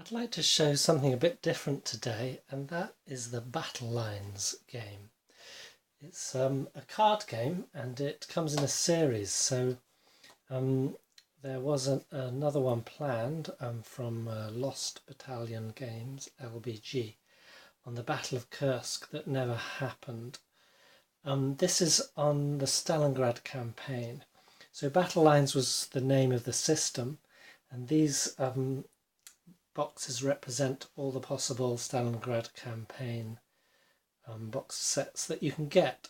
I'd like to show something a bit different today, and that is the Battlelines game. It's a card game and it comes in a series, so there was another one planned from Lost Battalion Games, LBG, on the Battle of Kursk that never happened. This is on the Stalingrad campaign. So Battlelines was the name of the system, and these boxes represent all the possible Stalingrad campaign box sets that you can get.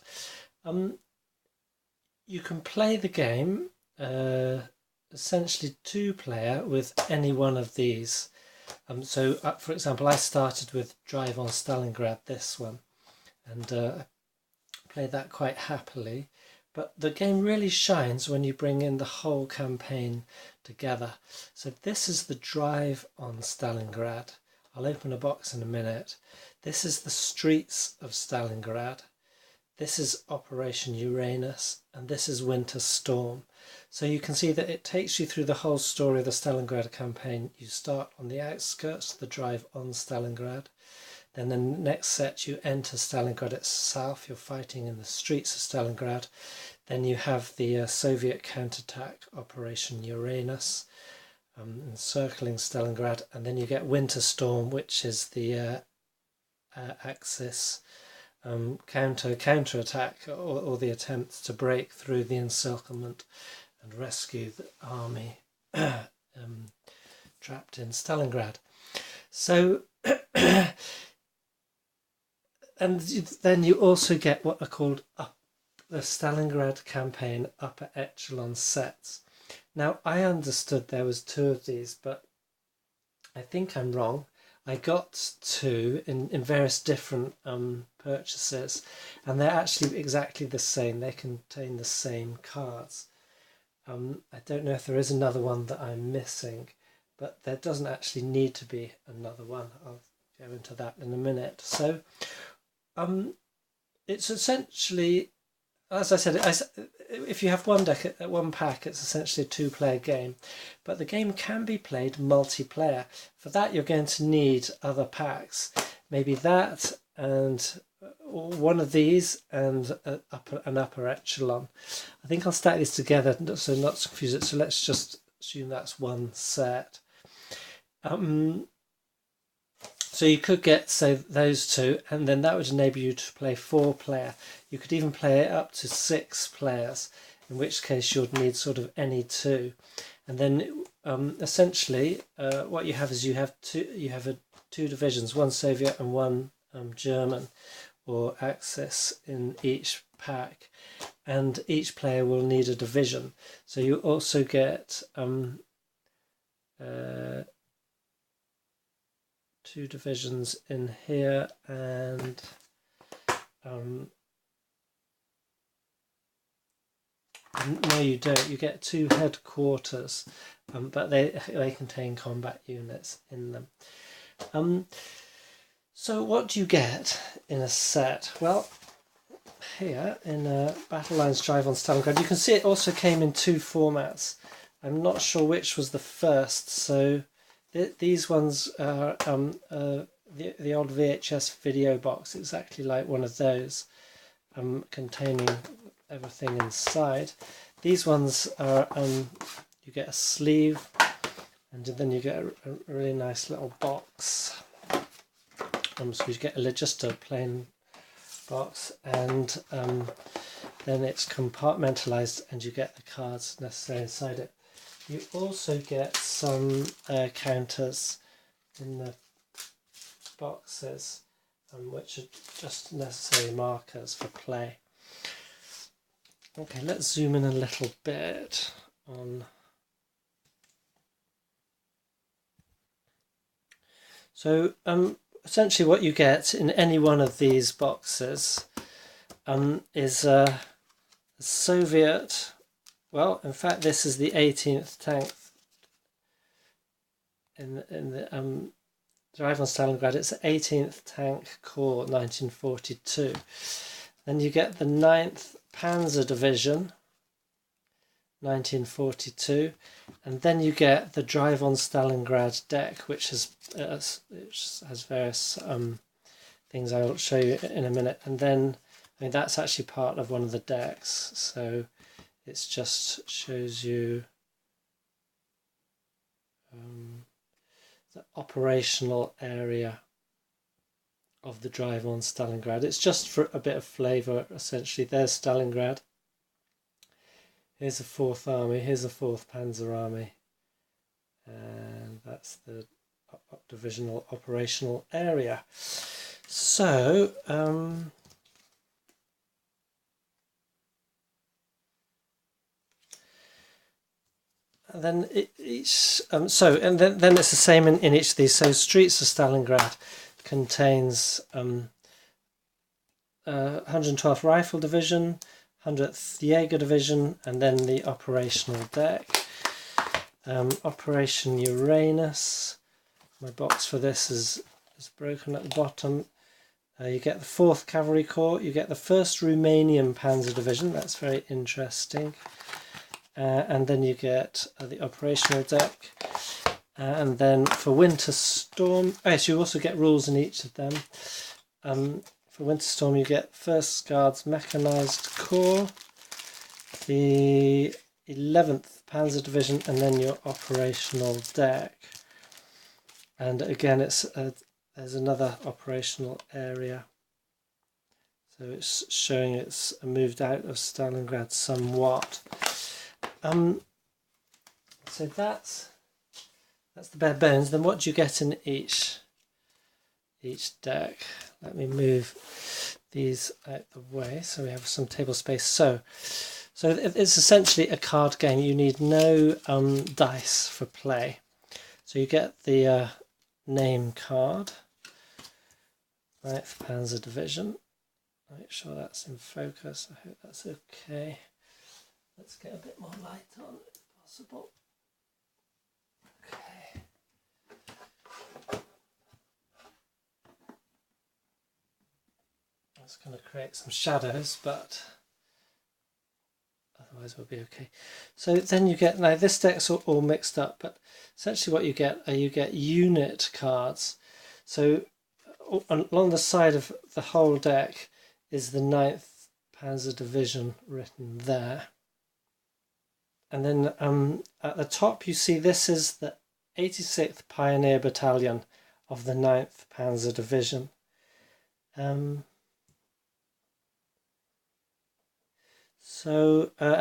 You can play the game essentially two-player with any one of these. For example, I started with Drive on Stalingrad, this one, and played that quite happily. But the game really shines when you bring in the whole campaign together. So this is the Drive on Stalingrad. I'll open a box in a minute. This is the Streets of Stalingrad. This is Operation Uranus, and this is Winter Storm. So you can see that it takes you through the whole story of the Stalingrad campaign. You start on the outskirts, the Drive on Stalingrad. Then the next set you enter Stalingrad itself, you're fighting in the streets of Stalingrad. Then you have the Soviet counterattack, Operation Uranus, encircling Stalingrad, and then you get Winter Storm, which is the Axis counterattack, or the attempt to break through the encirclement and rescue the army trapped in Stalingrad. So and then you also get what are called the Stalingrad campaign upper echelon sets. Now, I understood there was two of these, but I think I'm wrong. I got two in various different purchases, and they're actually exactly the same. They contain the same cards. I don't know if there is another one that I'm missing, but there doesn't actually need to be another one. I'll go into that in a minute. So it's essentially, as I said, if you have one deck at one pack, it's essentially a two-player game. But the game can be played multiplayer. For that, you're going to need other packs. Maybe that and one of these and an upper echelon. I think I'll stack these together so not to confuse it. So let's just assume that's one set. So you could get, say, those two, and then that would enable you to play 4-player. You could even play it up to 6 players, in which case you'd need sort of any two. And then essentially what you have is you have two divisions, one Soviet and one German or Axis in each pack, and each player will need a division. So you also get two divisions in here, and no, you don't. You get two headquarters, but they contain combat units in them. So what do you get in a set? Well, here in Battlelines Drive on Stalingrad, you can see it also came in two formats. I'm not sure which was the first, so these ones are the old VHS video box, exactly like one of those, containing everything inside. These ones are you get a sleeve, and then you get a really nice little box. So you get just a plain box, and then it's compartmentalized, and you get the cards necessary inside it. You also get some counters in the boxes, which are just necessary markers for play. Okay, let's zoom in a little bit on. So essentially what you get in any one of these boxes is a Soviet. Well, in fact, this is the 18th tank in the Drive on Stalingrad. It's the 18th Tank Corps, 1942. Then you get the 9th Panzer Division, 1942, and then you get the Drive on Stalingrad deck, which has various things I will show you in a minute. And then, I mean, that's actually part of one of the decks, so it just shows you the operational area of the Drive on Stalingrad. It's just for a bit of flavour, essentially. There's Stalingrad. Here's the 4th Army, here's the 4th Panzer Army, and that's the divisional operational area. So, and then each, then it's the same in each of these. So, Streets of Stalingrad contains 112th Rifle Division, 100th Jaeger Division, and then the operational deck. Operation Uranus. My box for this is broken at the bottom. You get the 4th Cavalry Corps, you get the 1st Romanian Panzer Division, that's very interesting. And then you get the operational deck. And then for Winter Storm, yes, you also get rules in each of them. For Winter Storm, you get 1st Guards Mechanized Corps, the 11th Panzer Division, and then your operational deck. And again, there's another operational area. So it's showing it's moved out of Stalingrad somewhat. So that's the bare bones. Then what do you get in each deck? Let me move these out the way so we have some table space. So it's essentially a card game. You need no dice for play. So you get the name card, 9th Panzer Division. Make sure that's in focus. I hope that's okay. Let's get a bit more light on if possible. Okay. That's going to create some shadows, but otherwise we'll be okay. So then you get, now this deck's all mixed up, but essentially what you get are unit cards. So along the side of the whole deck is the 9th Panzer Division written there. And then at the top you see this is the 86th Pioneer Battalion of the 9th Panzer Division. And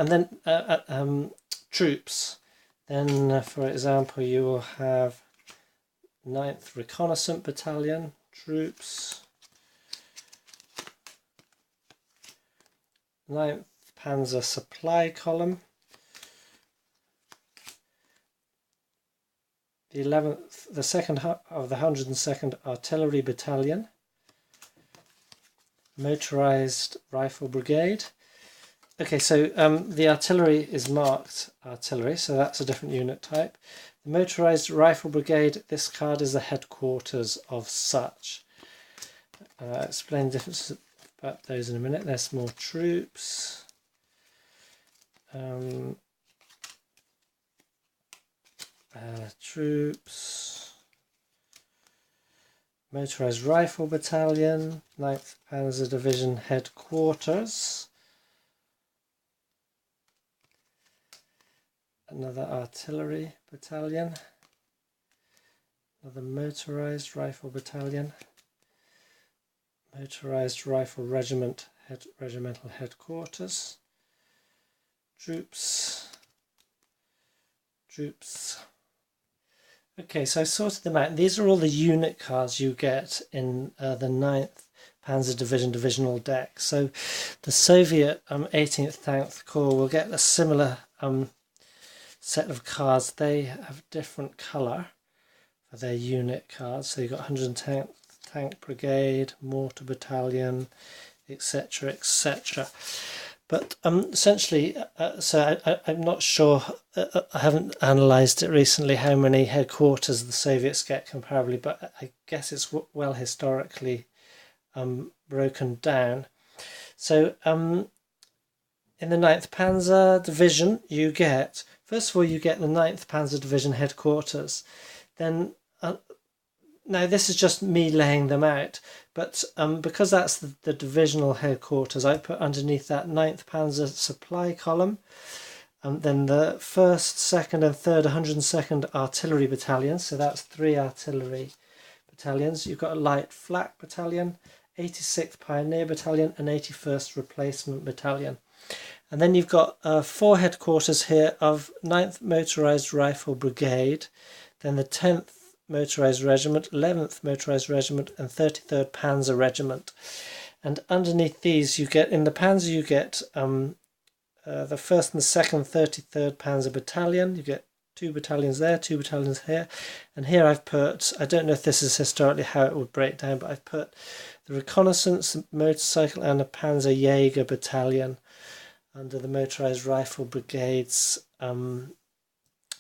then troops. Then, for example, you will have 9th Reconnaissance Battalion troops, 9th Panzer Supply Column, the 11th, the 2nd of the 102nd Artillery Battalion, Motorized Rifle Brigade. Okay, so the artillery is marked artillery, so that's a different unit type. The Motorized Rifle Brigade, this card is the headquarters of such. I'll explain the difference about those in a minute. There's more troops. Troops. Motorized Rifle Battalion, 9th Panzer Division headquarters. Another artillery battalion, another motorized rifle battalion, motorized rifle regiment, regimental headquarters, troops. Okay, so I sorted them out. These are all the unit cards you get in the 9th Panzer Division divisional deck. So the Soviet 18th Tank Corps will get a similar set of cards. They have different colour for their unit cards. So you've got 110th Tank Brigade, Mortar Battalion, etc., etc. But essentially, I'm not sure, I haven't analysed it recently how many headquarters the Soviets get comparably, but I guess it's well historically broken down. So in the 9th Panzer Division, you get, first of all, you get the 9th Panzer Division headquarters. Then, now this is just me laying them out, but because that's the divisional headquarters, I put underneath that 9th Panzer supply column. Then the 1st, 2nd and 3rd 102nd Artillery Battalions, so that's 3 artillery battalions. You've got a light flak battalion, 86th Pioneer Battalion and 81st Replacement Battalion. And then you've got 4 headquarters here of 9th Motorized Rifle Brigade, then the 10th Motorized Regiment, 11th Motorized Regiment and 33rd Panzer Regiment. And underneath these you get, in the Panzer you get the 1st and the 2nd 33rd Panzer Battalion. You get 2 battalions there, 2 battalions here. And here I've put, I don't know if this is historically how it would break down, but I've put the Reconnaissance, Motorcycle and a Panzer Jaeger Battalion under the Motorized Rifle Brigade's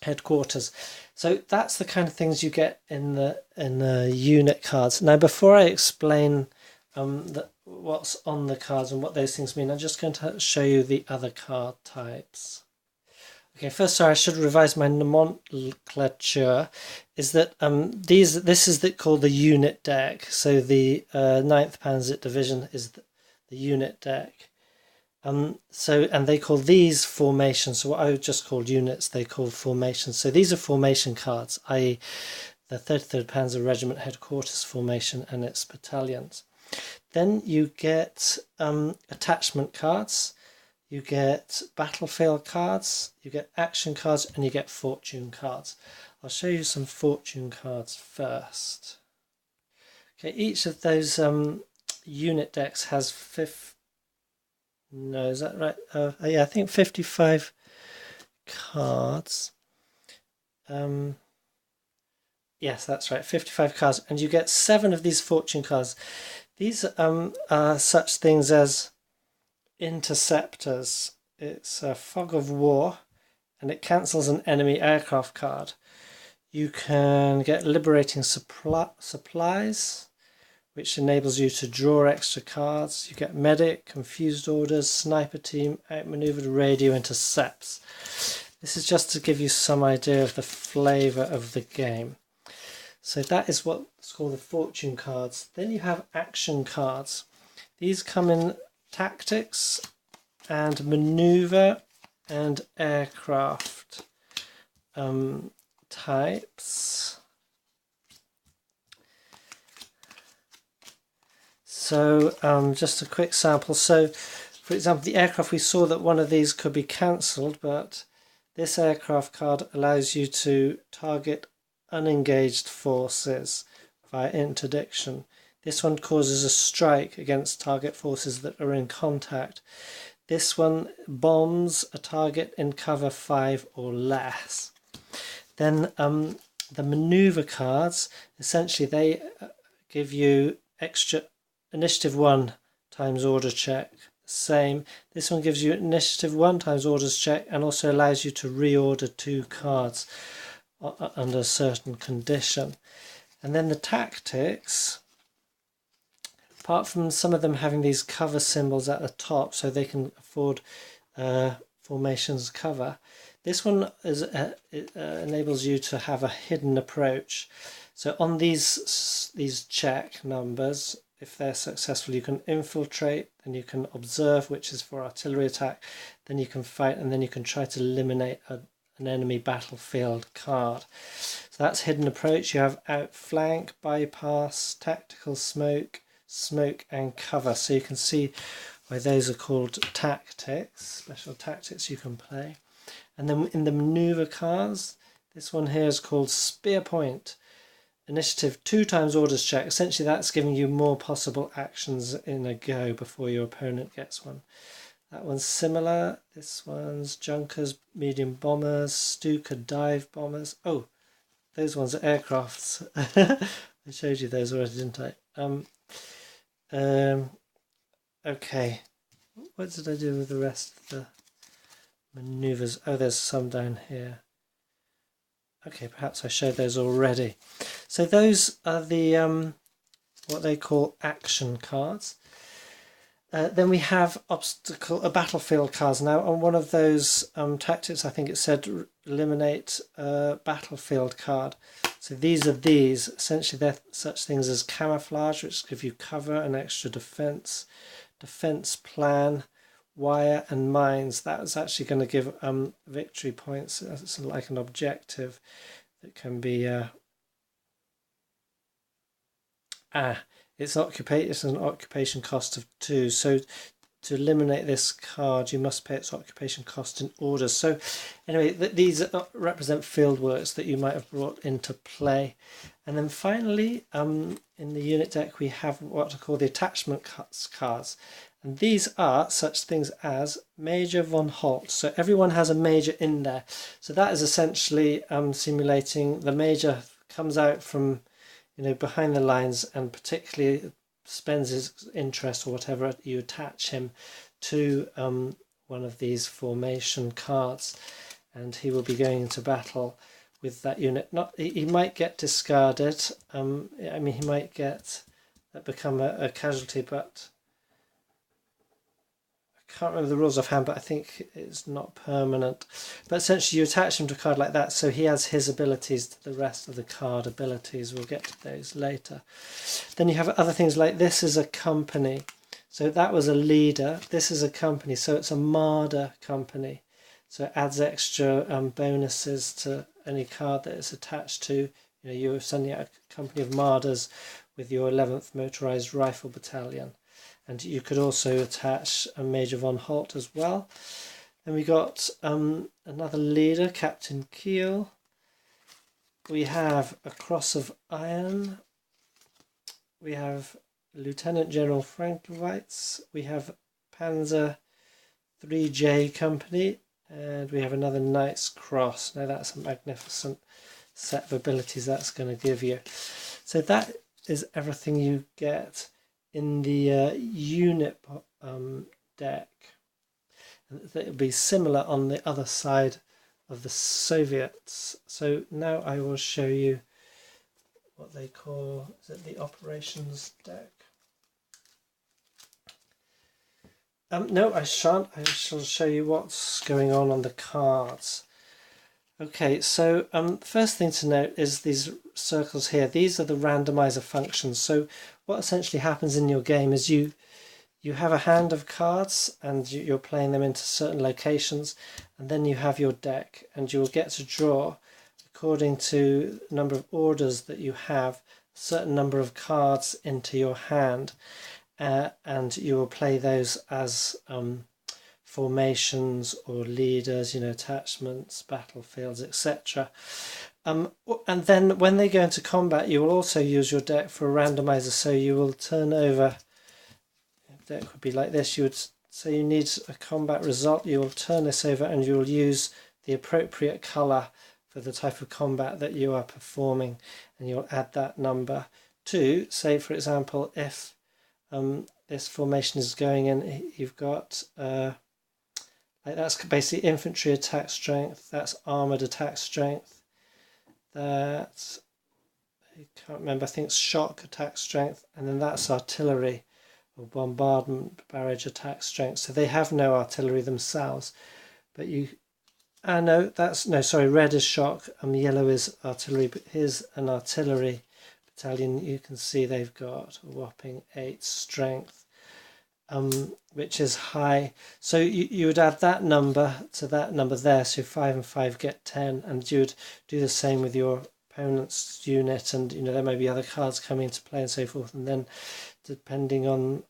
headquarters. So that's the kind of things you get in the unit cards. Now, before I explain what's on the cards and what those things mean, I'm just going to show you the other card types. Okay, first, sorry, I should revise my nomenclature. Is that this is called the unit deck. So the 9th Panzer Division is the unit deck. And they call these formations. So what I would just call units, they call formations. So these are formation cards, i.e. the 33rd Panzer Regiment headquarters formation and its battalions. Then you get attachment cards, you get battlefield cards, you get action cards, and you get fortune cards. I'll show you some fortune cards first. Okay, each of those unit decks has no, is that right? Yeah, I think 55 cards. Yes, that's right, 55 cards, and you get 7 of these fortune cards. These are such things as interceptors. It's a fog of war, and it cancels an enemy aircraft card. You can get liberating supplies, which enables you to draw extra cards. You get medic, confused orders, sniper team, outmaneuvered radio intercepts. This is just to give you some idea of the flavour of the game. So that is what's called the fortune cards. Then you have action cards. These come in tactics and manoeuvre and aircraft types. So just a quick sample. So for example, the aircraft, we saw that one of these could be cancelled, but this aircraft card allows you to target unengaged forces via interdiction. This one causes a strike against target forces that are in contact. This one bombs a target in cover 5 or less. Then the manoeuvre cards, essentially they give you extra initiative 1 times order check. Same. This one gives you initiative 1 times orders check and also allows you to reorder 2 cards under a certain condition. And then the tactics, apart from some of them having these cover symbols at the top so they can afford formations cover, this one enables you to have a hidden approach. So on these check numbers, if they're successful, you can infiltrate, then you can observe, which is for artillery attack, then you can fight, and then you can try to eliminate an enemy battlefield card. So that's hidden approach. You have outflank, bypass, tactical smoke, smoke and cover. So you can see why those are called tactics, special tactics you can play. And then in the manoeuvre cards, this one here is called spear point. Initiative 2 times orders check. Essentially that's giving you more possible actions in a go before your opponent gets one. That one's similar. This one's junkers, medium bombers, Stuka dive bombers. Oh, those ones are aircrafts. I showed you those already, didn't I? Okay, what did I do with the rest of the manoeuvres? Oh, there's some down here. Okay, perhaps I showed those already. So those are the what they call action cards. Then we have battlefield cards. Now on one of those tactics, I think it said eliminate a battlefield card. So these essentially they're such things as camouflage, which give you cover and extra defense plan, wire and mines. That was actually going to give victory points. It's like an objective that can be it's an occupation cost of 2. So to eliminate this card, you must pay its occupation cost in orders. So anyway, these represent field works that you might have brought into play. And then finally, in the unit deck, we have what are called the attachment cards. And these are such things as Major von Holt. So everyone has a major in there. So that is essentially simulating the major comes out from behind the lines and particularly spends his interest or whatever, you attach him to one of these formation cards, and he will be going into battle with that unit. He might get discarded. I mean, he might become a casualty, but I can't remember the rules offhand, but I think it's not permanent. But essentially you attach him to a card like that, so he has his abilities to the rest of the card abilities. We'll get to those later. Then you have other things like this is a company. So that was a leader. This is a company, so it's a marder company. So it adds extra bonuses to any card that it's attached to. You're sending out a company of marders with your 11th Motorized Rifle Battalion. And you could also attach a Major von Holt as well. Then we got another leader, Captain Kiel. We have a Cross of Iron. We have Lieutenant General Franklewitz. We have Panzer 3J Company. And we have another Knight's Cross. Now that's a magnificent set of abilities that's going to give you. So that is everything you get in the unit deck. It will be similar on the other side of the Soviets. So now I will show you what they call, is it the operations deck? No, I shan't. I shall show you what's going on the cards. Okay, so first thing to note is these circles here. These are the randomizer functions. So what essentially happens in your game is you have a hand of cards and you're playing them into certain locations, and then you have your deck and you will get to draw, according to the number of orders that you have, a certain number of cards into your hand, and you will play those as formations or leaders, attachments, battlefields, etc. And then when they go into combat, you will also use your deck for a randomizer. So you will turn over, the deck would be like this. You would say you need a combat result, you will turn this over and you will use the appropriate colour for the type of combat that you are performing, and you'll add that number to, say for example, if this formation is going in, you've got that's basically infantry attack strength, that's armoured attack strength, that's, I can't remember, I think it's shock attack strength, and then that's artillery or bombardment barrage attack strength. So they have no artillery themselves, but red is shock and yellow is artillery, but here's an artillery battalion. You can see they've got a whopping 8 strength. Which is high, so you would add that number to that number there, so 5 and 5 get 10, and you would do the same with your opponent's unit, and there may be other cards coming into play and so forth, and then depending on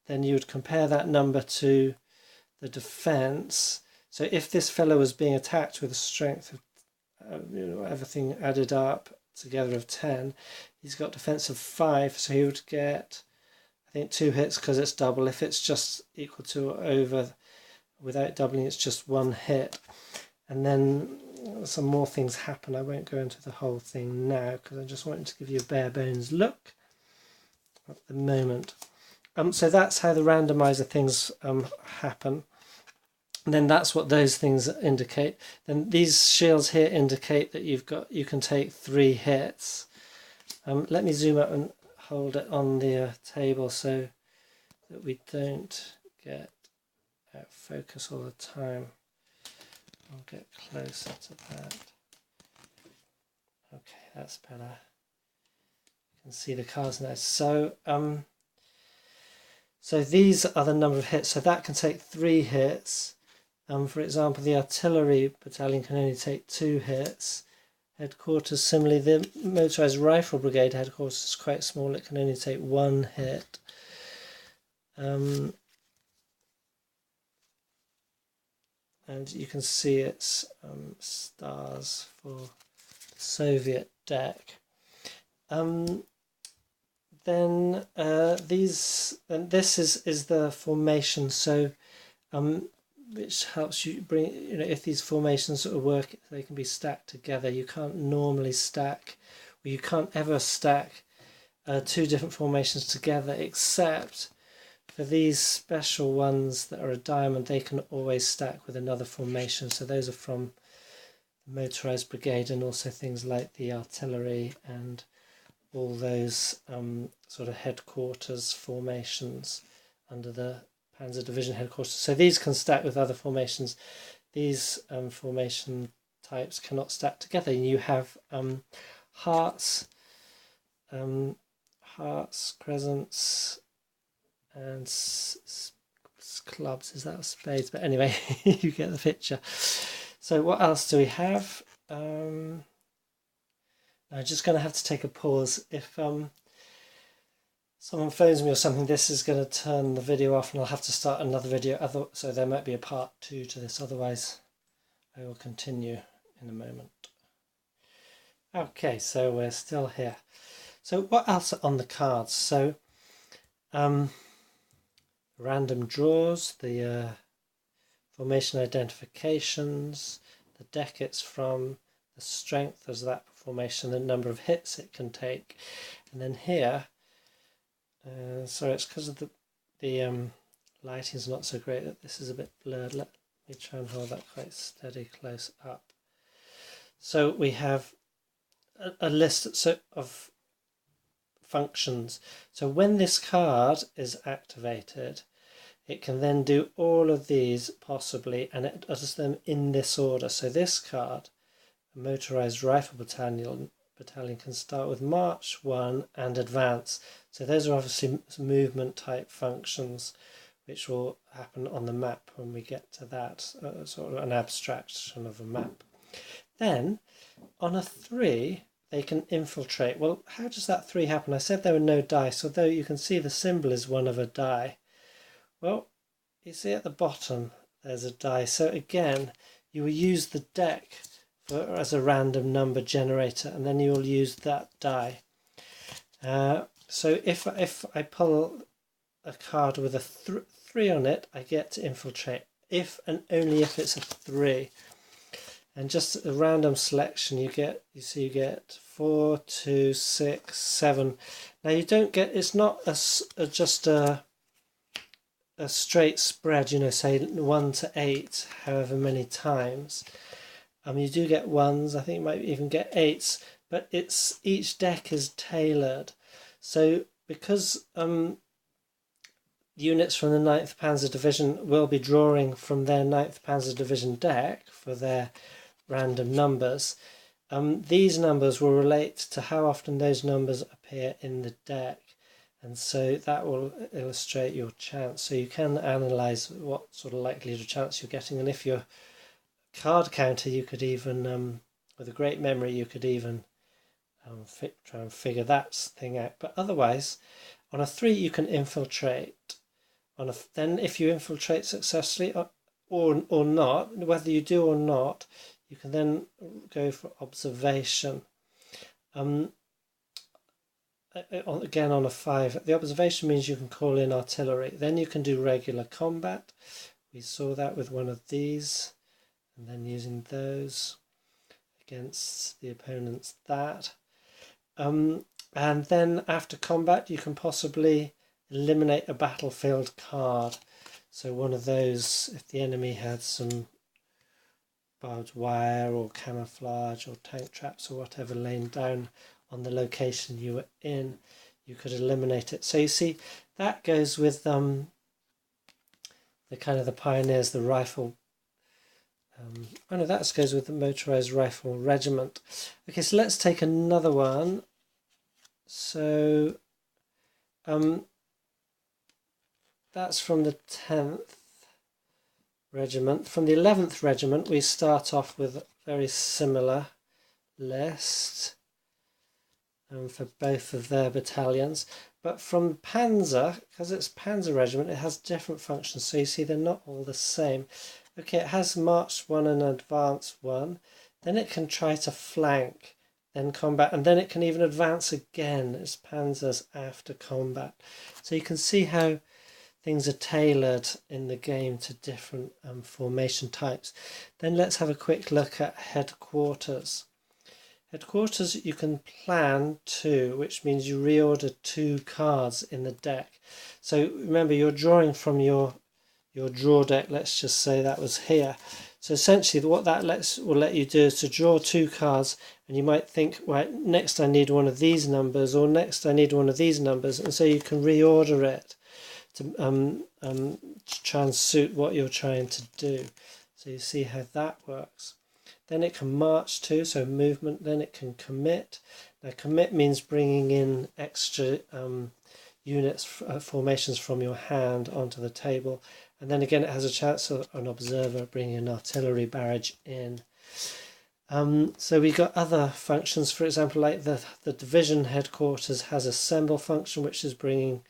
then you would compare that number to the defense. So if this fellow was being attacked with a strength of everything added up together of 10, he's got defense of 5, so he would get, I think, 2 hits because it's double. If it's just equal to or over without doubling, it's just 1 hit. And then some more things happen. I won't go into the whole thing now because I just wanted to give you a bare bones look at the moment. So that's how the randomizer things happen. And then that's what those things indicate. Then these shields here indicate that you can take 3 hits. Let me zoom up and hold it on the table so that we don't get out of focus all the time. I'll get closer to that. Okay, that's better. You can see the cards now. So so these are the number of hits. So that can take 3 hits. For example, the artillery battalion can only take 2 hits. Headquarters, similarly, the motorized rifle brigade headquarters is quite small. It can only take 1 hit. And you can see its stars for Soviet deck. Then this is the formation. So which helps you bring, if these formations sort of work, they can be stacked together. You can't normally stack, or you can't ever stack 2 different formations together, except for these special ones that are a diamond. They can always stack with another formation. So those are from the motorized brigade, and also things like the artillery and all those sort of headquarters formations under the Panzer Division headquarters. So these can stack with other formations. These formation types cannot stack together. And you have hearts, crescents, and clubs. Is that spades? But anyway, you get the picture. So what else do we have? I'm just going to have to take a pause. If someone phones me or something, this is going to turn the video off and I'll have to start another video. So there might be a part 2 to this. Otherwise, I will continue in a moment. Okay, so we're still here. So what else are on the cards? So random draws, the formation identifications, the deck it's from, the strength of that formation, the number of hits it can take, and then here, sorry, it's because of the lighting's not so great that this is a bit blurred. Let me try and hold that quite steady close up. So we have a list of functions. So when this card is activated, it can then do all of these possibly, and it does them in this order. So this card, a motorized rifle battalion can start with March 1 and advance. So those are obviously movement type functions which will happen on the map when we get to that, sort of an abstraction of a map. Then on a 3 they can infiltrate. Well, how does that 3 happen? I said there were no dice, although you can see the symbol is one of a die. Well, you see at the bottom there's a die. So again, you will use the deck as a random number generator, and then you'll use that die. So if I pull a card with a 3 on it, I get to infiltrate. If and only if it's a 3. And just a random selection, you get 4, 2, 6, 7. Now you don't get, it's not just a straight spread, say 1 to 8, however many times. You do get 1s, I think you might even get 8s, but each deck is tailored. So because units from the 9th Panzer Division will be drawing from their 9th Panzer Division deck for their random numbers, these numbers will relate to how often those numbers appear in the deck, and so that will illustrate your chance. So you can analyze what sort of likelihood of chance you're getting, and if you're card counter, you could even, with a great memory, you could even try and figure that thing out. But otherwise, on a 3 you can infiltrate. Then if you infiltrate successfully or not, whether you do or not, you can then go for observation. Again on a 5, the observation means you can call in artillery. Then you can do regular combat. We saw that with one of these, and then using those against the opponent's that. And then after combat you can possibly eliminate a battlefield card. So one of those, if the enemy had some barbed wire or camouflage or tank traps or whatever laying down on the location you were in, you could eliminate it. So you see, that goes with the kind of the pioneers, the rifle. Oh no, that goes with the motorized rifle regiment. Okay, so let's take another one. So that's from the 10th regiment. From the 11th regiment, we start off with a very similar list for both of their battalions. But from Panzer, because it's Panzer regiment, it has different functions. So you see they're not all the same. Okay, it has March 1 and Advance 1. Then it can try to flank, then combat, and then it can even advance again as Panzers after combat. So you can see how things are tailored in the game to different formation types. Then let's have a quick look at headquarters. Headquarters you can plan 2, which means you reorder 2 cards in the deck. So remember, you're drawing from your draw deck. Let's just say that was here. So essentially what that will let you do is to draw 2 cards, and you might think, right, next I need one of these numbers, or next I need one of these numbers, and so you can reorder it to try and suit what you're trying to do. So you see how that works. Then it can march too, so movement. Then it can commit. Now commit means bringing in extra units, formations from your hand onto the table. And then again it has a chance of an observer bringing an artillery barrage in. So we got other functions, for example, like the division headquarters has assemble function, which is bringing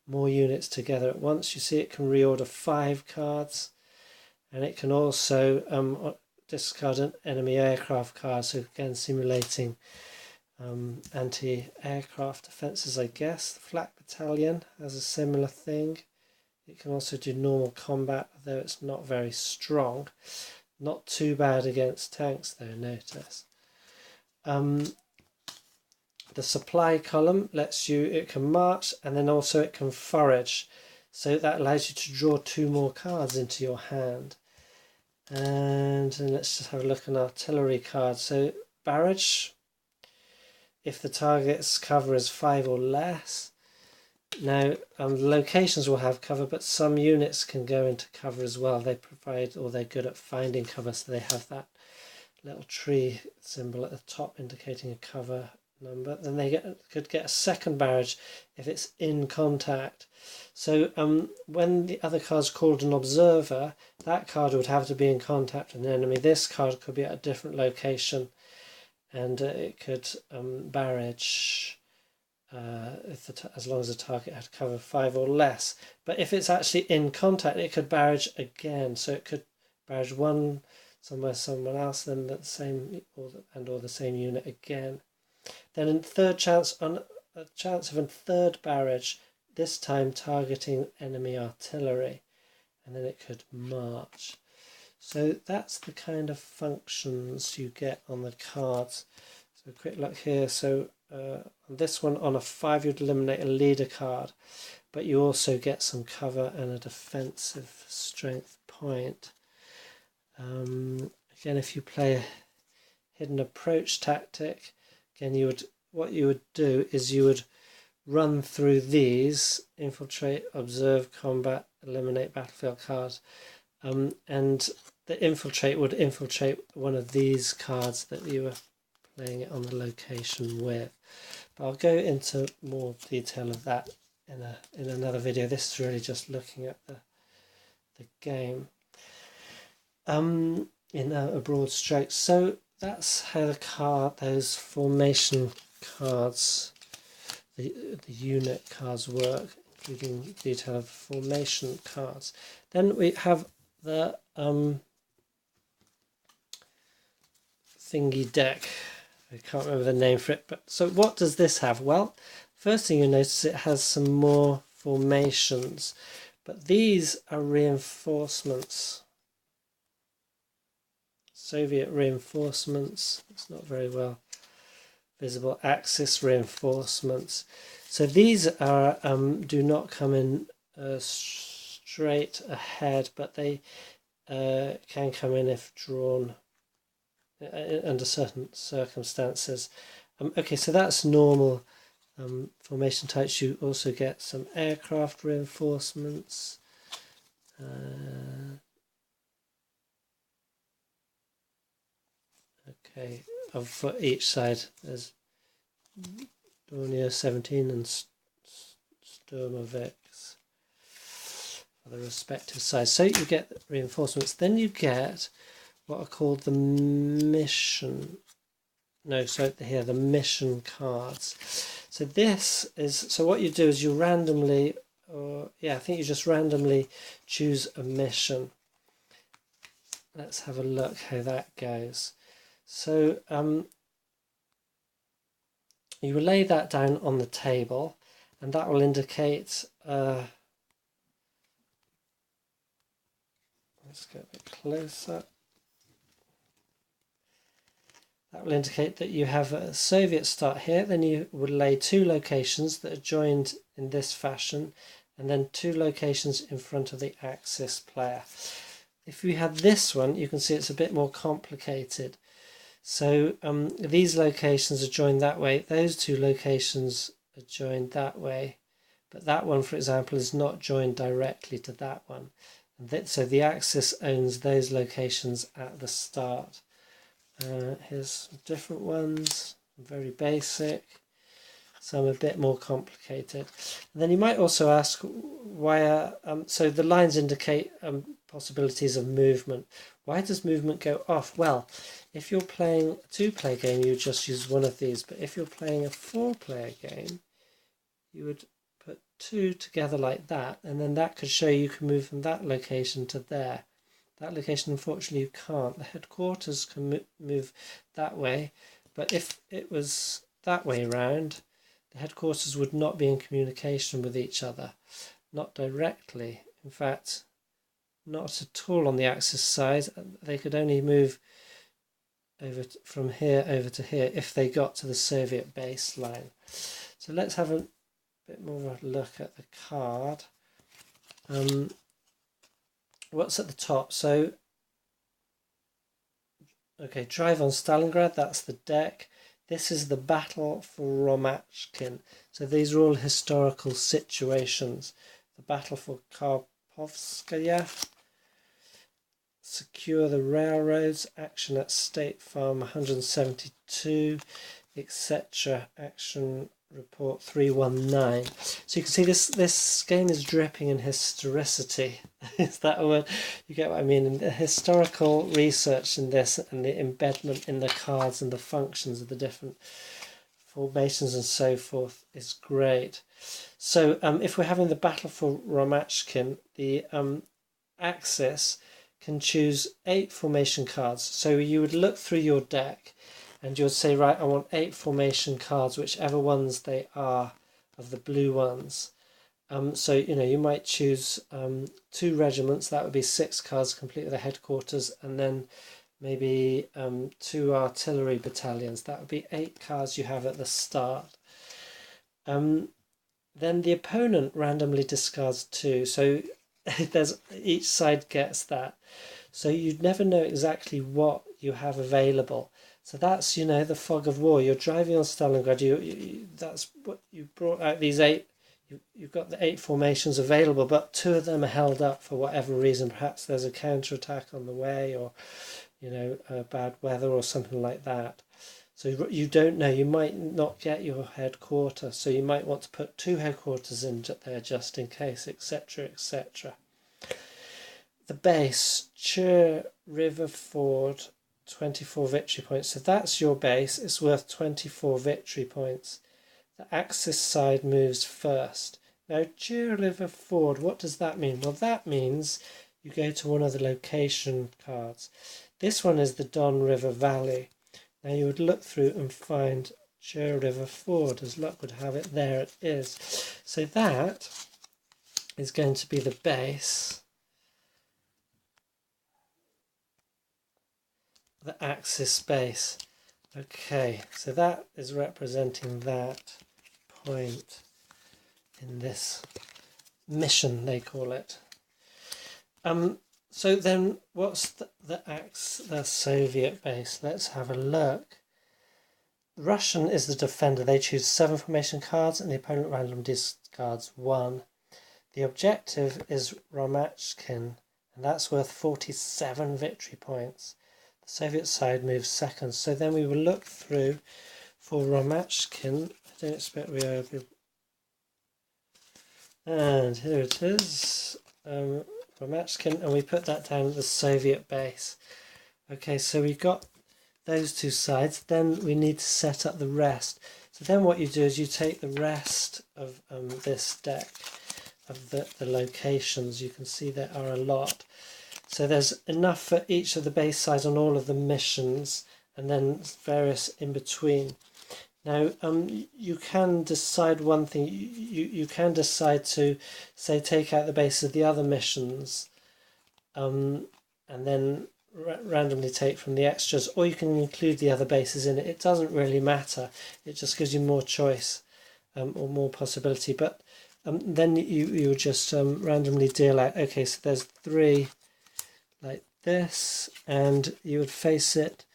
more units together at once. You see it can reorder 5 cards, and it can also discard an enemy aircraft card, so again simulating anti-aircraft defences, I guess. The Flak Battalion has a similar thing. It can also do normal combat, though it's not very strong. Not too bad against tanks though, notice. The supply column lets you, it can march, and then also it can forage. So that allows you to draw 2 more cards into your hand. And then let's just have a look at an artillery card. So barrage, if the target's cover is 5 or less. Now locations will have cover, but some units can go into cover as well. They provide, or they're good at finding cover, so they have that little tree symbol at the top indicating a cover number. Then they could get a second barrage if it's in contact. So when the other card's called an observer, that card would have to be in contact with an enemy. This card could be at a different location, and it could barrage as long as the target had cover 5 or less. But if it's actually in contact, it could barrage again. So it could barrage one somewhere, someone else, then the same or the same unit again. Then in third chance, on a chance of a third barrage, this time targeting enemy artillery, and then it could march. So that's the kind of functions you get on the cards. So a quick look here. So on this one, on a 5 you'd eliminate a leader card, but you also get some cover and a defensive strength point. Again, if you play a hidden approach tactic, again what you would do is you would run through these: infiltrate, observe, combat, eliminate battlefield cards, and the infiltrate would infiltrate one of these cards that you were playing it on the location with. But I'll go into more detail of that in another video. This is really just looking at the game in a broad strokes. So that's how those formation cards, the unit cards work, including detail of formation cards. Then we have the thingy deck. I can't remember the name for it, but so what does this have? Well, first thing you notice, it has some more formations, but these are reinforcements. Soviet reinforcements. It's not very well visible. Axis reinforcements. So these are do not come in straight ahead, but they can come in if drawn under certain circumstances. Okay, so that's normal formation types, you also get some aircraft reinforcements. Okay, for each side there's Dornier 17 and Sturmovix for the respective sides. So you get reinforcements. Then you get what are called the mission. No, so here the mission cards. So this is, so what you do is you randomly, I think you just randomly choose a mission. Let's have a look how that goes. So you will lay that down on the table, and that will indicate, let's get a bit closer. That will indicate that you have a Soviet start here, then you would lay 2 locations that are joined in this fashion, and then 2 locations in front of the Axis player. If we had this one, you can see it's a bit more complicated. So these locations are joined that way, those 2 locations are joined that way, but that one, for example, is not joined directly to that one. And so the Axis owns those locations at the start. Here's some different ones, very basic, some a bit more complicated. And then you might also ask why, so the lines indicate possibilities of movement. Why does movement go off? Well, if you're playing a 2-player game, you would just use one of these, but if you're playing a 4-player game, you would put 2 together like that, and then that could show you can move from that location to there. That location, unfortunately, you can't. The headquarters can move that way, but if it was that way round, the headquarters would not be in communication with each other, not directly. In fact, not at all on the Axis side. They could only move over from here over to here if they got to the Soviet baseline. So let's have a bit more of a look at the card. What's at the top? So, okay, drive on Stalingrad, that's the deck. This is the battle for Romachkin. So these are all historical situations. The battle for Karpovskaya, secure the railroads, action at State Farm 172, etc. Action report 319. So you can see this game is dripping in historicity. Is that a word? You get what I mean? And the historical research in this and the embedment in the cards and the functions of the different formations and so forth is great. So if we're having the battle for Romachkin, the Axis can choose 8 formation cards. So you would look through your deck and you would say, right, I want 8 formation cards, whichever ones they are of the blue ones. So, you might choose 2 regiments, that would be 6 cards complete with the headquarters, and then maybe 2 artillery battalions, that would be 8 cards you have at the start. Then the opponent randomly discards 2, so each side gets that. So you'd never know exactly what you have available. So that's, the fog of war. You're driving on Stalingrad. That's what you brought out. These 8. You've got the 8 formations available, but 2 of them are held up for whatever reason. Perhaps there's a counterattack on the way, or bad weather or something like that. So you don't know. You might not get your headquarter. So you might want to put 2 headquarters in there just in case, etc., etc. The base, Chur River Ford, 24 victory points. So that's your base. It's worth 24 victory points. The Axis side moves first. Now, Chur River Ford, what does that mean? Well, that means you go to one of the location cards. This one is the Don River Valley. Now you would look through and find Chur River Ford. As luck would have it, there it is. So that is going to be the base. The Axis base. Okay, so that is representing that point in this mission, they call it. So then what's the Soviet base? Let's have a look. Russian is the defender. They choose 7 formation cards and the opponent randomly discards 1. The objective is Romachkin, and that's worth 47 victory points. The Soviet side moves second. So then we will look through for Romachkin. I don't expect we are. And here it is. Romachkin, and we put that down at the Soviet base. Okay, so we've got those two sides. Then we need to set up the rest. So then what you do is you take the rest of this deck of the locations. You can see there are a lot. So there's enough for each of the base sides on all of the missions, and then various in between. Now, you can decide one thing. You can decide to, say, take out the base of the other missions, and then randomly take from the extras, or you can include the other bases in it. It doesn't really matter. It just gives you more choice, or more possibility. But then you just randomly deal out. Okay, so there's 3 like this, and you would face it.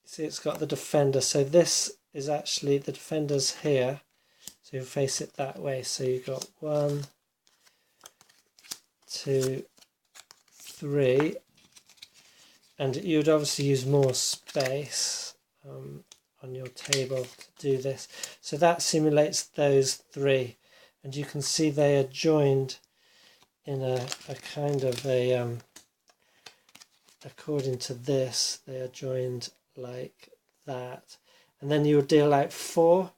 See, it's got the defender, so this is actually the defender's here, so you face it that way. So you've got 1, 2, 3, and you would obviously use more space on your table to do this. So that simulates those 3, and you can see they are joined in a kind of a according to this, they are joined like that, and then you would deal out 4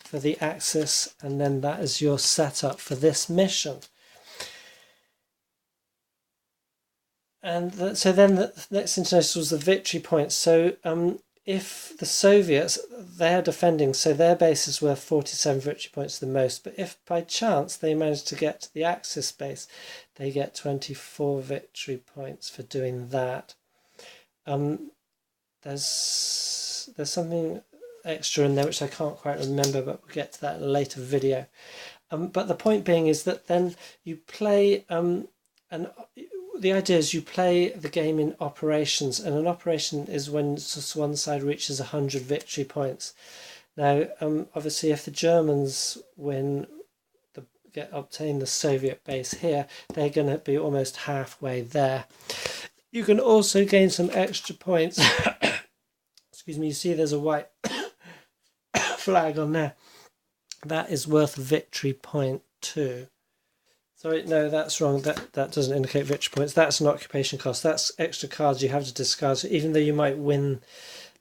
for the axis, and then that is your setup for this mission. And so then the next international was the victory points. So if the Soviets, they're defending, so their base is worth 47 victory points the most, but if by chance they manage to get to the Axis base, they get 24 victory points for doing that. There's something extra in there which I can't quite remember, but we'll get to that in a later video. But the point being is that then you play, and the idea is you play the game in operations, and an operation is when just one side reaches 100 victory points. Now, obviously, if the Germans obtain the Soviet base here, they're going to be almost halfway there. You can also gain some extra points. Excuse me, you see there's a white flag on there. That is worth victory point 2. Sorry, no, that's wrong. That doesn't indicate victory points. That's an occupation cost. That's extra cards you have to discard. So even though you might win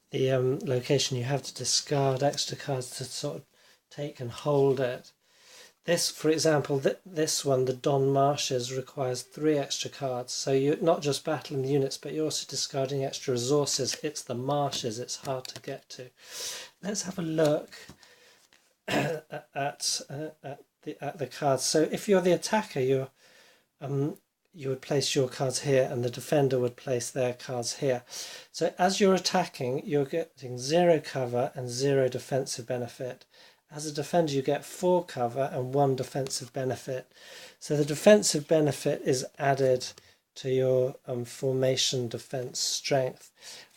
the location, you have to discard extra cards to sort of take and hold it. This, for example, this one, the Don Marshes, requires 3 extra cards. So you're not just battling the units, but you're also discarding extra resources. It's the marshes. It's hard to get to. Let's have a look at the cards. So if you're the attacker, you would place your cards here, and the defender would place their cards here. So as you're attacking, you're getting 0 cover and 0 defensive benefit. As a defender, you get 4 cover and 1 defensive benefit. So the defensive benefit is added to your formation defense strength.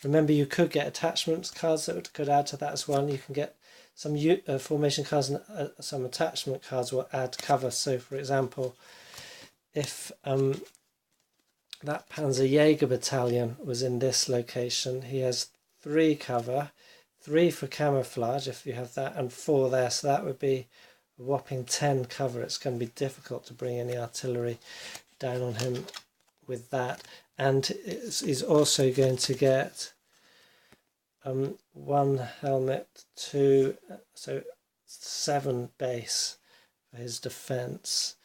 Remember, you could get attachments cards that could add to that as well. You can get some formation cards, and some attachment cards will add cover. So, for example, if that Panzerjäger battalion was in this location, he has 3 cover, 3 for camouflage if you have that, and 4 there. So that would be a whopping 10 cover. It's going to be difficult to bring any artillery down on him with that. And he's also going to get 1 helmet, 2, so 7 base for his defense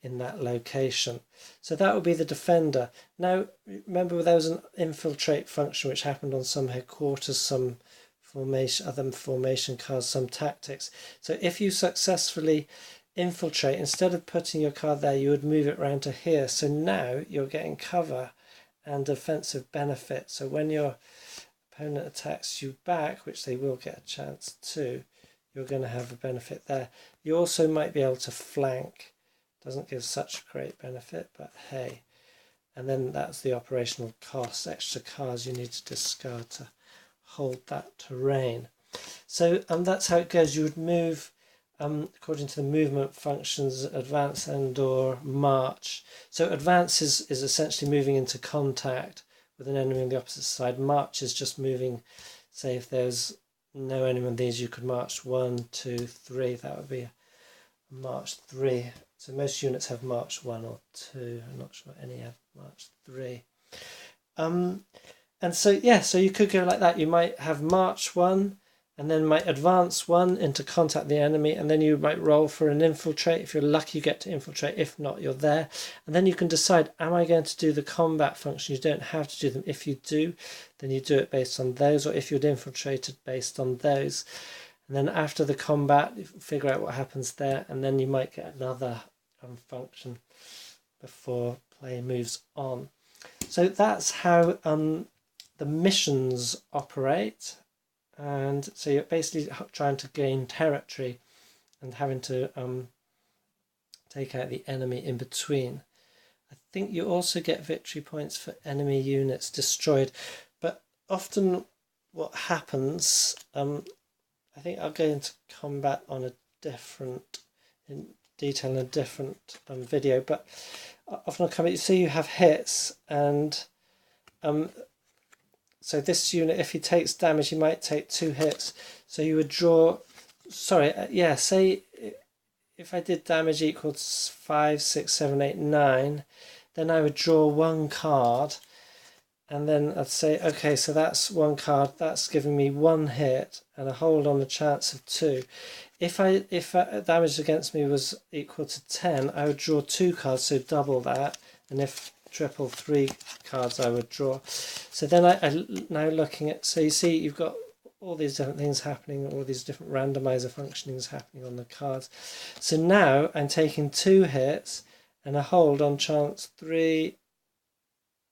in that location. So that would be the defender. Now, remember, there was an infiltrate function which happened on some headquarters, some other formation cards, some tactics. So if you successfully infiltrate, instead of putting your card there, you would move it around to here. So now you're getting cover and defensive benefit. So when your opponent attacks you back, which they will get a chance to, you're going to have a benefit there. You also might be able to flank. Doesn't give such great benefit, but hey. And then that's the operational cost, extra cards you need to discard to hold that terrain. So that's how it goes. You would move according to the movement functions, advance and or march. So advance is essentially moving into contact with an enemy on the opposite side. March is just moving, say if there's no enemy on these, you could march 1, 2, 3. That would be a march 3. So most units have march 1 or 2. I'm not sure any have march 3. And so yeah, so you could go like that. You might have march 1 and then might advance 1 into contact the enemy, and then you might roll for an infiltrate. If you're lucky, you get to infiltrate. If not, you're there. And then you can decide, am I going to do the combat function? You don't have to do them. If you do, then you do it based on those, or if you'd infiltrated, based on those. And then after the combat, you figure out what happens there, and then you might get another function before play moves on. So that's how the missions operate. And so you're basically trying to gain territory and having to take out the enemy in between. I think you also get victory points for enemy units destroyed, but often what happens, I think I'll go into combat on a different, in detail in a different video, but often I'll come, you see you have hits, and so this unit, if he takes damage, he might take 2 hits. So you would draw, say if I did damage equals 5, 6, 7, 8, 9, then I would draw 1 card, and then I'd say, okay, so that's 1 card, that's giving me 1 hit and a hold on the chance of 2. If damage against me was equal to 10, I would draw 2 cards, so double that, and if triple 3 cards I would draw. So then I now looking at, so you see you've got all these different things happening, all these different randomizer functionings happening on the cards. So now I'm taking 2 hits and a hold on chance 3,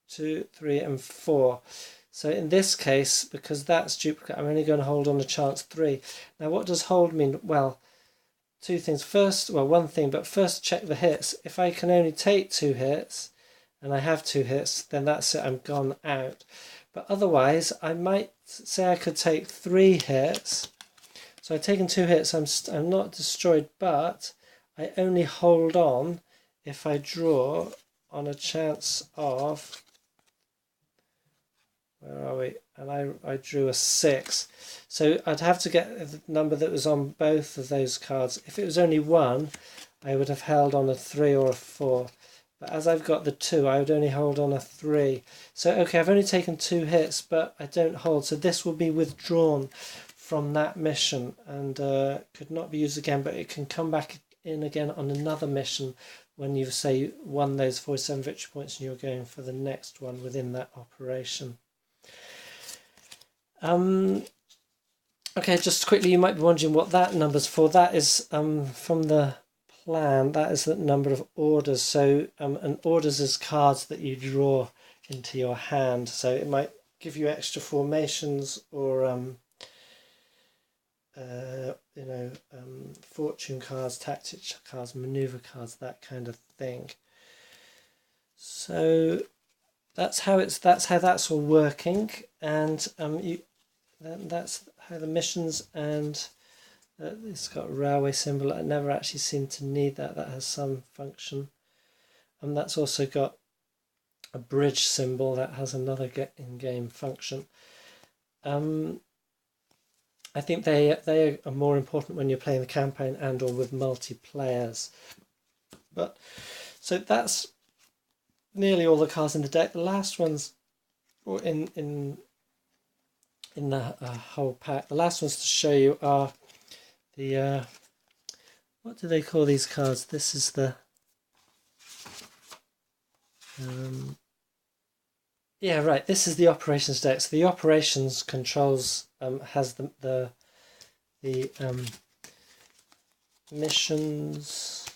2, 3 and 4. So in this case, because that's duplicate, I'm only going to hold on a chance 3. Now what does hold mean? Well, 2 things. First, well, 1 thing, but first check the hits. If I can only take 2 hits, and I have 2 hits, then that's it, I'm gone out. But otherwise, I might say I could take 3 hits. So I've taken 2 hits, I'm not destroyed, but I only hold on if I draw on a chance of, where are we? And I drew a 6. So I'd have to get the number that was on both of those cards. If it was only 1, I would have held on a 3 or a 4. But as I've got the 2, I would only hold on a 3. So, okay, I've only taken 2 hits, but I don't hold. So this will be withdrawn from that mission and could not be used again, but it can come back in again on another mission when you've, say, won those 47 victory points and you're going for the next one within that operation. Okay, just quickly, you might be wondering what that number's for. That is from the plan, that is the number of orders. So and orders is cards that you draw into your hand, so it might give you extra formations or fortune cards, tactic cards, maneuver cards, that kind of thing. So that's how that's all working, and that's how the missions, and it's got a railway symbol. I never actually seem to need that. That has some function. And that's also got a bridge symbol that has another in-game function. I think they are more important when you're playing the campaign and or with multiplayers. But so that's nearly all the cards in the deck. The last ones, or in the whole pack, the last ones to show you are the what do they call these cards? This is the yeah, right, this is the operations deck. So the operations controls has the missions,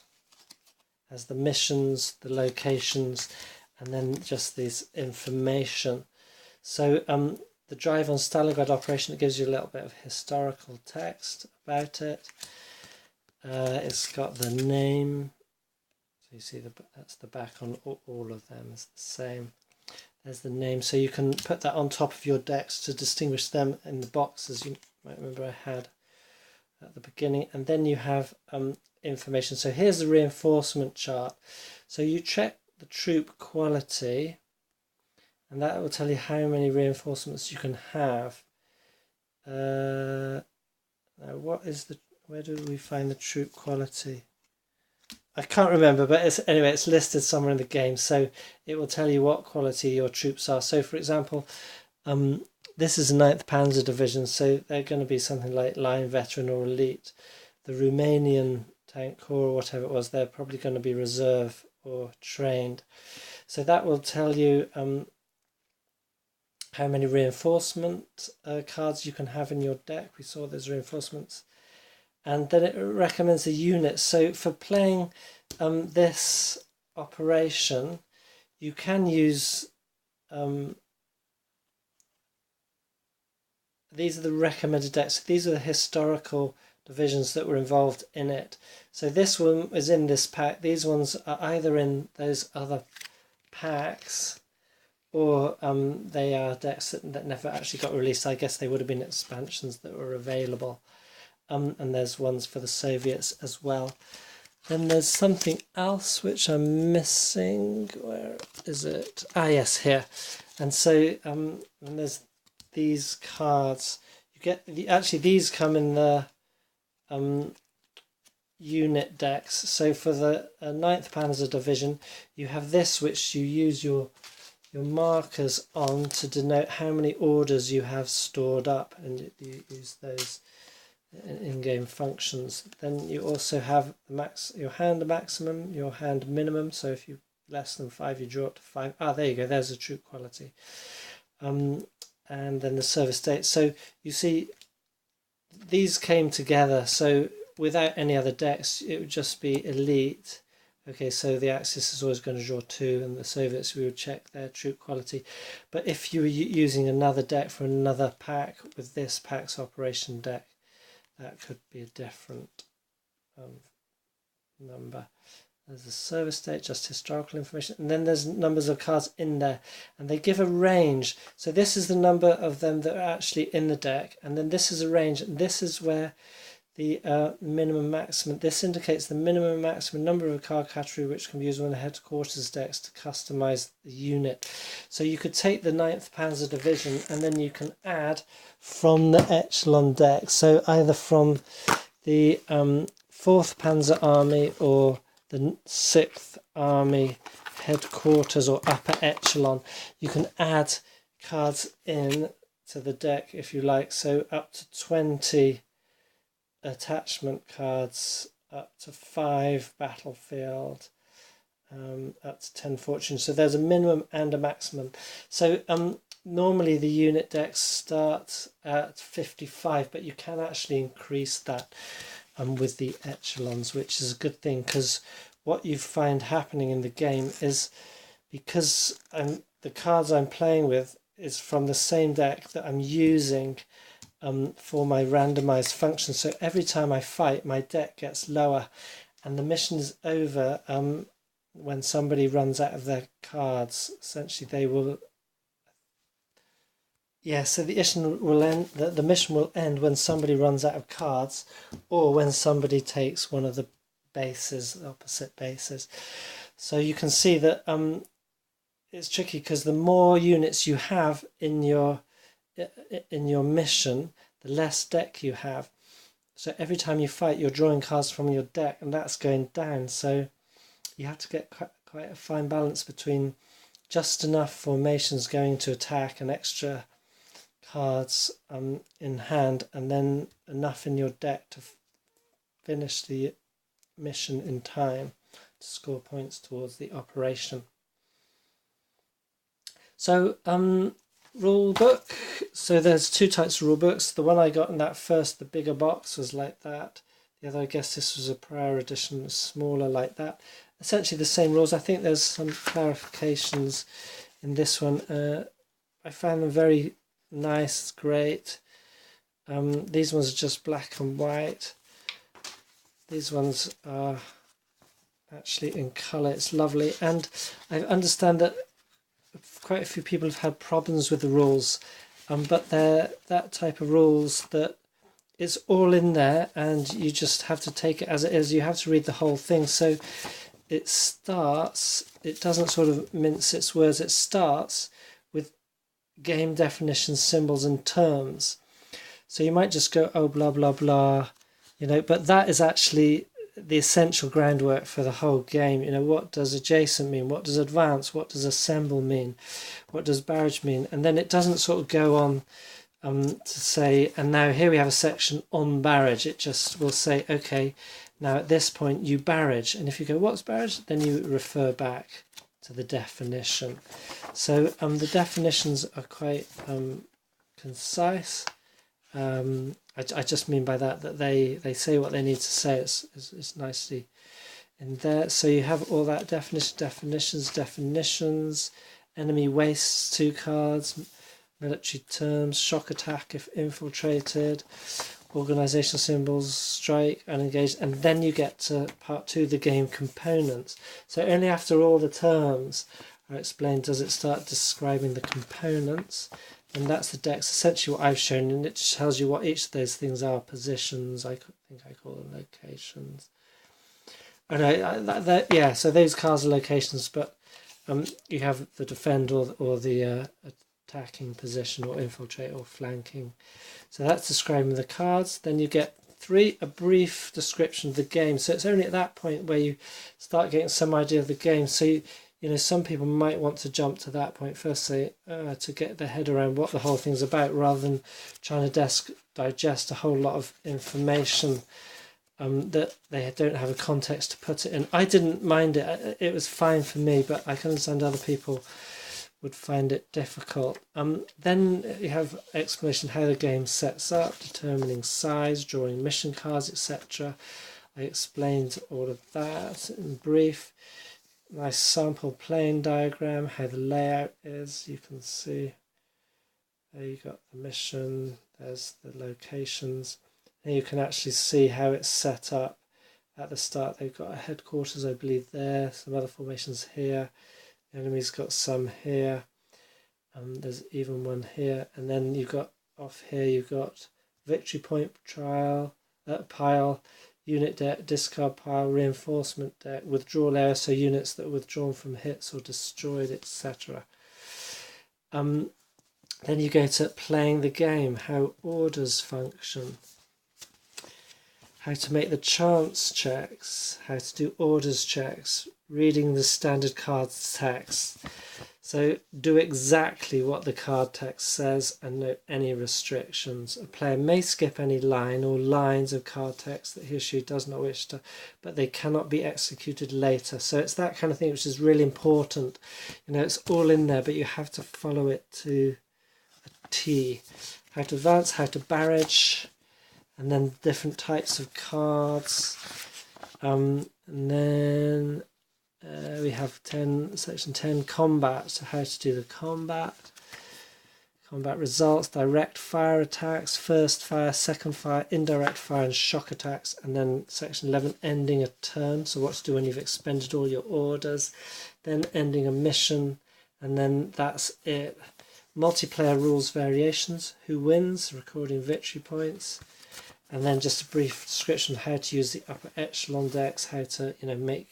has the missions, the locations, and then just this information. So the drive on Stalingrad operation, it gives you a little bit of historical text about it. It's got the name, so you see that's the back on all of them, it's the same. There's the name, so you can put that on top of your decks to distinguish them in the boxes. You might remember I had at the beginning, and then you have information. So here's the reinforcement chart. So you check the troop quality, and that will tell you how many reinforcements you can have. Now, where do we find the troop quality? I can't remember, but it's listed somewhere in the game, so it will tell you what quality your troops are. So, for example, this is the 9th Panzer Division, so they're going to be something like Line Veteran or Elite. The Romanian Tank Corps, or whatever it was, they're probably going to be Reserve or Trained. So that will tell you how many reinforcement cards you can have in your deck. We saw there's reinforcements. And then it recommends the units. So for playing this operation, you can use these are the recommended decks. These are the historical divisions that were involved in it. So this one is in this pack. These ones are either in those other packs, or they are decks that never actually got released. I guess they would have been expansions that were available. And there's ones for the Soviets as well. Then there's something else which I'm missing. Where is it? Ah, yes, here. And so and there's these cards. You get actually these come in the unit decks. So for the 9th Panzer Division, you have this which you use your markers on to denote how many orders you have stored up, and you use those in-game functions. Then you also have your hand maximum, your hand minimum. So if you less than 5, you draw up to 5. Ah, there you go. There's the troop quality. And then the service date. So you see, these came together. So without any other decks, it would just be Elite. Okay, so the Axis is always going to draw 2, and the Soviets, we would check their troop quality. But if you were using another deck for another pack with this pack's operation deck, that could be a different number. There's a service date, just historical information, and then there's numbers of cards in there, and they give a range. So this is the number of them that are actually in the deck, and then this is a range, and this is where the minimum maximum. This indicates the minimum maximum number of a card category which can be used on the headquarters decks to customize the unit. So you could take the 9th Panzer Division and then you can add from the Echelon deck. So either from the 4th Panzer Army or the 6th Army headquarters or upper echelon, you can add cards in to the deck if you like. So up to 20 attachment cards, up to 5 battlefield, up to 10 fortune. So there's a minimum and a maximum. So normally the unit decks start at 55, but you can actually increase that with the echelons, which is a good thing, because what you find happening in the game is, because the cards I'm playing with is from the same deck that I'm using for my randomized function. So every time I fight, my deck gets lower, and the mission is over when somebody runs out of their cards. Essentially, they will. Yeah, so the mission will end. The mission will end when somebody runs out of cards, or when somebody takes one of the bases, the opposite bases. So you can see that it's tricky, because the more units you have in your mission, the less deck you have. So every time you fight, you're drawing cards from your deck, and that's going down. So you have to get quite a fine balance between just enough formations going to attack and extra cards in hand, and then enough in your deck to finish the mission in time to score points towards the operation. So rule book. So there's 2 types of rule books. The one I got in that first, the bigger box, was like that. The other, I guess this was a prior edition, smaller, like that. Essentially the same rules. I think there's some clarifications in this one. I found them very nice, great. These ones are just black and white. These ones are actually in colour. It's lovely, and I understand that quite a few people have had problems with the rules, but they're that type of rules that it's all in there, and you just have to take it as it is. You have to read the whole thing. So it starts, it doesn't sort of mince its words, it starts with game definitions, symbols and terms. So you might just go, oh, blah, blah, blah, you know, but that is actually the essential groundwork for the whole game. You know, what does adjacent mean? What does advance? What does assemble mean? What does barrage mean? And then it doesn't sort of go on to say, and now here we have a section on barrage. It just will say, okay, now at this point you barrage. And if you go, what's barrage? Then you refer back to the definition. So the definitions are quite concise. I just mean by that they say what they need to say. It's nicely in there. So you have all that definitions, enemy wastes 2 cards, military terms, shock attack if infiltrated, organizational symbols, strike, unengaged, and then you get to part 2, the game components. So only after all the terms are explained does it start describing the components. And that's the decks, essentially what I've shown, and it just tells you what each of those things are. Positions, I think I call them locations. Oh no, yeah, so those cards are locations, but you have the defend or the attacking position, or infiltrate, or flanking. So that's describing the cards. Then you get 3, a brief description of the game. So it's only at that point where you start getting some idea of the game. So you know, some people might want to jump to that point first, say, to get their head around what the whole thing's about, rather than trying to digest a whole lot of information that they don't have a context to put it in. I didn't mind it. It was fine for me, but I can understand other people would find it difficult. Then you have explanation how the game sets up, determining size, drawing mission cards, etc. I explained all of that in brief. Nice sample playing diagram, how the layout is. You can see there you got the mission, there's the locations, and you can actually see how it's set up at the start. They've got a headquarters, I believe, there, some other formations here, the enemy's got some here, there's even one here, and then you've got off here, you've got victory point pile, unit deck, discard pile, reinforcement deck, withdrawal area, so units that are withdrawn from hits or destroyed, etc. Then you go to playing the game, how orders function, how to make the chance checks, how to do orders checks, reading the standard card text. So do exactly what the card text says and note any restrictions. A player may skip any line or lines of card text that he or she does not wish to, but they cannot be executed later. So it's that kind of thing which is really important. You know, it's all in there, but you have to follow it to a T. How to advance, how to barrage, and then different types of cards. And then we have section 10, combat, so how to do the combat results, direct fire attacks, first fire, second fire, indirect fire and shock attacks, and then section 11, ending a turn, so what to do when you've expended all your orders, then ending a mission, and then that's it. Multiplayer rules variations, who wins, recording victory points, and then just a brief description of how to use the upper echelon decks, how to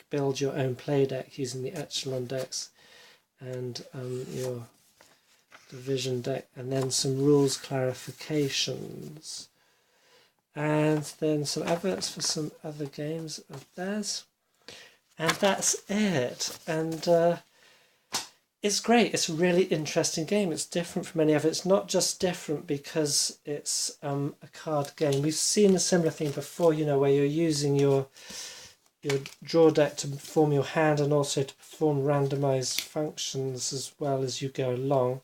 build your own play deck using the echelon decks and your division deck, and then some rules clarifications, and then some adverts for some other games of theirs, and that's it. And it's great. It's a really interesting game. It's different from any other. It's not just different because it's a card game. We've seen a similar thing before, where you're using your draw deck to form your hand and also to perform randomized functions as well as you go along.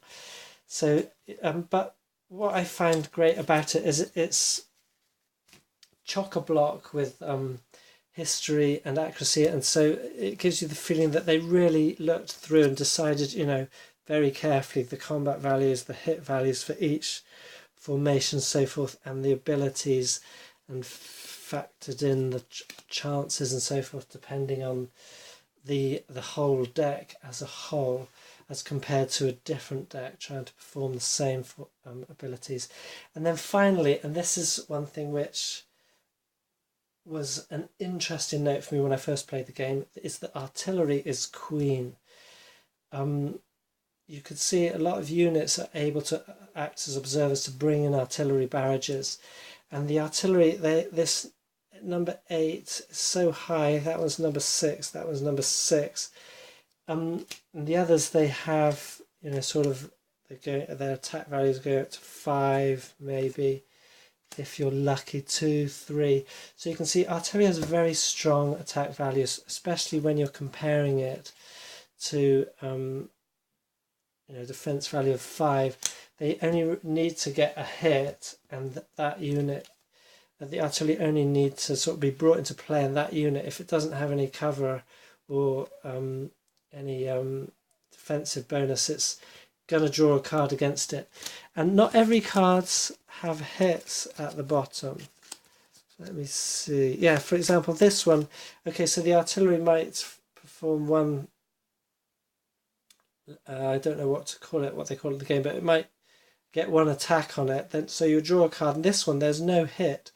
So, but what I find great about it is it's chock-a-block with history and accuracy, and so it gives you the feeling that they really looked through and decided, very carefully the combat values, the hit values for each formation, so forth, and the abilities, and factored in the chances and so forth depending on the whole deck as a whole. as compared to a different deck trying to perform the same abilities. And then finally, and this is one thing which was an interesting note for me when I first played the game, is that artillery is queen. You could see a lot of units are able to act as observers to bring in artillery barrages, and the artillery, this number 8 is so high. That was number 6. That was number 6. And the others, they have, you know, sort of their attack values go up to 5 maybe. If you're lucky, 2, 3. So you can see artillery has very strong attack values, especially when you're comparing it to defense value of 5. They only need to get a hit, and that unit, the artillery only need to sort of be brought into play in that unit. If it doesn't have any cover or any defensive bonus, it's going to draw a card against it. And not every cards have hits at the bottom. Let me see. Yeah, for example, this one. Okay, so the artillery might perform one, I don't know what to call it, what they call it in the game, but it might get one attack on it. Then so you draw a card. And this one, there's no hit,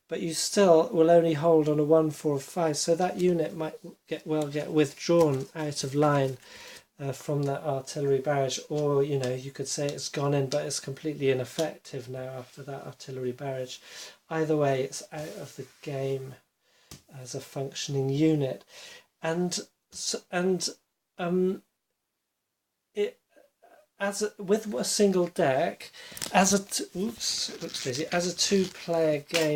but you still will only hold on a 1, 4, 5. So that unit might get withdrawn out of line from that artillery barrage, or you could say it's gone in, but it's completely ineffective now after that artillery barrage. Either way, it's out of the game as a functioning unit, and it with a single deck as a two-player game.